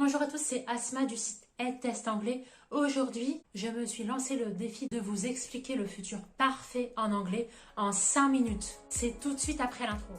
Bonjour à tous, c'est Asma du site EdTest Anglais. Aujourd'hui, je me suis lancé le défi de vous expliquer le futur parfait en anglais en 5 minutes. C'est tout de suite après l'intro.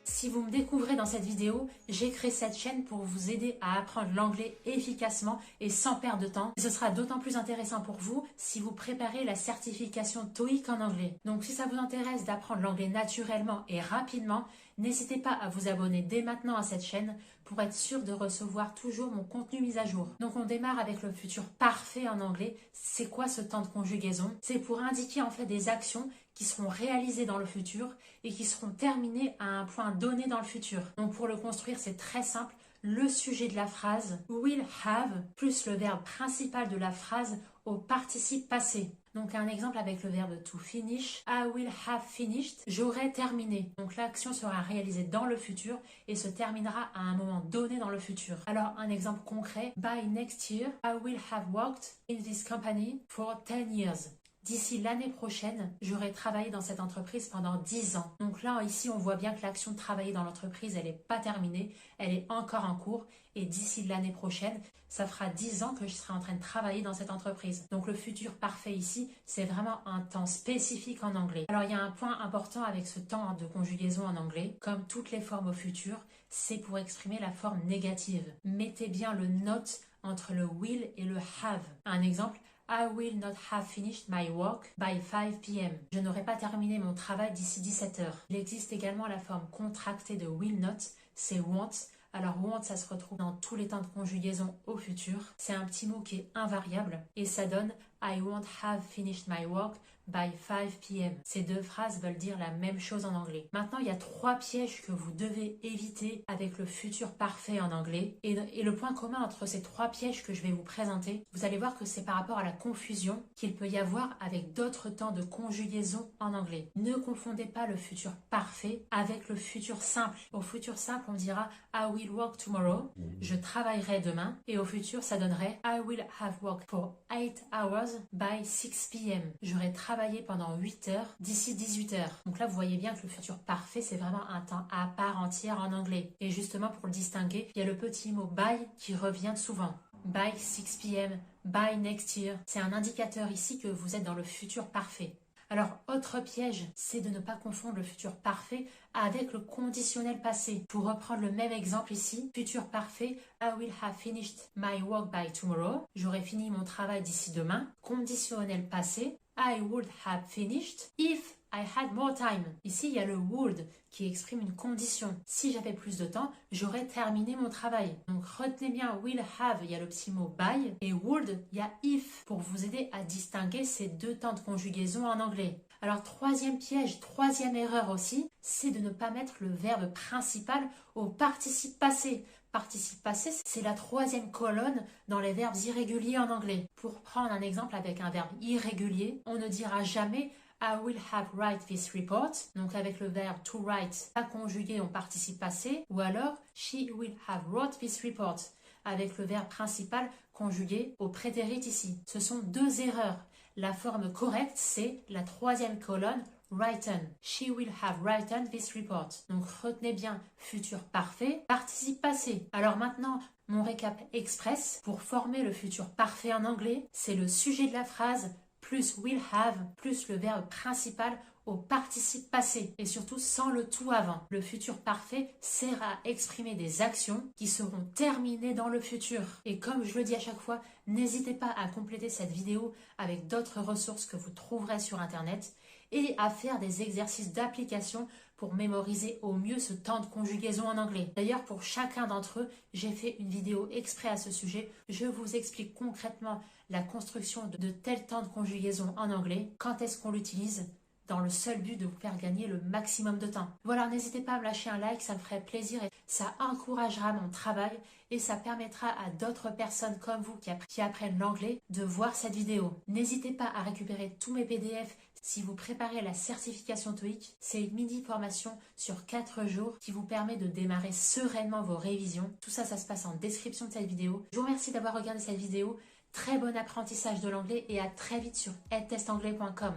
Si vous me découvrez dans cette vidéo, j'ai créé cette chaîne pour vous aider à apprendre l'anglais efficacement et sans perdre de temps. Ce sera d'autant plus intéressant pour vous si vous préparez la certification TOEIC en anglais. Donc si ça vous intéresse d'apprendre l'anglais naturellement et rapidement, n'hésitez pas à vous abonner dès maintenant à cette chaîne pour être sûr de recevoir toujours mon contenu mis à jour. Donc on démarre avec le futur parfait en anglais. C'est quoi ce temps de conjugaison? C'est pour indiquer en fait des actions qui seront réalisées dans le futur et qui seront terminées à un point donné dans le futur. Donc pour le construire, c'est très simple. Le sujet de la phrase will have plus le verbe principal de la phrase au participe passé. Donc un exemple avec le verbe to finish, I will have finished, j'aurai terminé. Donc l'action sera réalisée dans le futur et se terminera à un moment donné dans le futur. Alors un exemple concret, by next year, I will have worked in this company for 10 years. D'ici l'année prochaine, j'aurai travaillé dans cette entreprise pendant 10 ans. Donc là, ici, on voit bien que l'action de travailler dans l'entreprise, elle n'est pas terminée, elle est encore en cours. Et d'ici l'année prochaine, ça fera 10 ans que je serai en train de travailler dans cette entreprise. Donc le futur parfait ici, c'est vraiment un temps spécifique en anglais. Alors il y a un point important avec ce temps de conjugaison en anglais. Comme toutes les formes au futur, c'est pour exprimer la forme négative. Mettez bien le not entre le will et le have. Un exemple, I will not have finished my work by 5 p.m. Je n'aurai pas terminé mon travail d'ici 17 heures. Il existe également la forme contractée de will not, c'est want. Alors want, ça se retrouve dans tous les temps de conjugaison au futur. C'est un petit mot qui est invariable et ça donne I won't have finished my work by 5 p.m. Ces deux phrases veulent dire la même chose en anglais. Maintenant, il y a 3 pièges que vous devez éviter avec le futur parfait en anglais. Et le point commun entre ces 3 pièges que je vais vous présenter, vous allez voir que c'est par rapport à la confusion qu'il peut y avoir avec d'autres temps de conjugaison en anglais. Ne confondez pas le futur parfait avec le futur simple. Au futur simple, on dira I will work tomorrow. Je travaillerai demain. Et au futur, ça donnerait I will have worked for 8 hours by 6 p.m. J'aurai travaillé pendant 8 heures d'ici 18 heures. Donc là, vous voyez bien que le futur parfait, c'est vraiment un temps à part entière en anglais. Et justement, pour le distinguer, il y a le petit mot by qui revient souvent. By 6 p.m., by next year. C'est un indicateur ici que vous êtes dans le futur parfait. Alors, autre piège, c'est de ne pas confondre le futur parfait avec le conditionnel passé. Pour reprendre le même exemple ici, futur parfait, I will have finished my work by tomorrow. J'aurai fini mon travail d'ici demain. Conditionnel passé, I would have finished if I had more time. Ici, il y a le would qui exprime une condition. Si j'avais plus de temps, j'aurais terminé mon travail. Donc retenez bien will have, il y a le petit mot by, et would, il y a if, pour vous aider à distinguer ces deux temps de conjugaison en anglais. Alors troisième piège, troisième erreur aussi, c'est de ne pas mettre le verbe principal au participe passé. Participe passé, c'est la 3e colonne dans les verbes irréguliers en anglais. Pour prendre un exemple avec un verbe irrégulier, on ne dira jamais I will have write this report, donc avec le verbe to write, pas conjugué en participe passé, ou alors she will have wrote this report, avec le verbe principal conjugué au prétérit ici. Ce sont 2 erreurs. La forme correcte, c'est la 3e colonne, written. She will have written this report. Donc retenez bien futur parfait, participe passé. Alors maintenant, mon récap express pour former le futur parfait en anglais, c'est le sujet de la phrase plus will have plus le verbe principal au participe passé et surtout sans le tout avant. Le futur parfait sert à exprimer des actions qui seront terminées dans le futur. Et comme je le dis à chaque fois, n'hésitez pas à compléter cette vidéo avec d'autres ressources que vous trouverez sur internet et à faire des exercices d'application pour mémoriser au mieux ce temps de conjugaison en anglais. D'ailleurs, pour chacun d'entre eux, j'ai fait une vidéo exprès à ce sujet. Je vous explique concrètement la construction de tel temps de conjugaison en anglais, quand est-ce qu'on l'utilise, dans le seul but de vous faire gagner le maximum de temps. Voilà, n'hésitez pas à me lâcher un like, ça me ferait plaisir et ça encouragera mon travail et ça permettra à d'autres personnes comme vous qui apprennent l'anglais de voir cette vidéo. N'hésitez pas à récupérer tous mes PDF si vous préparez la certification TOEIC. C'est une mini-formation sur 4 jours qui vous permet de démarrer sereinement vos révisions. Tout ça, ça se passe en description de cette vidéo. Je vous remercie d'avoir regardé cette vidéo. Très bon apprentissage de l'anglais et à très vite sur edtestanglais.com.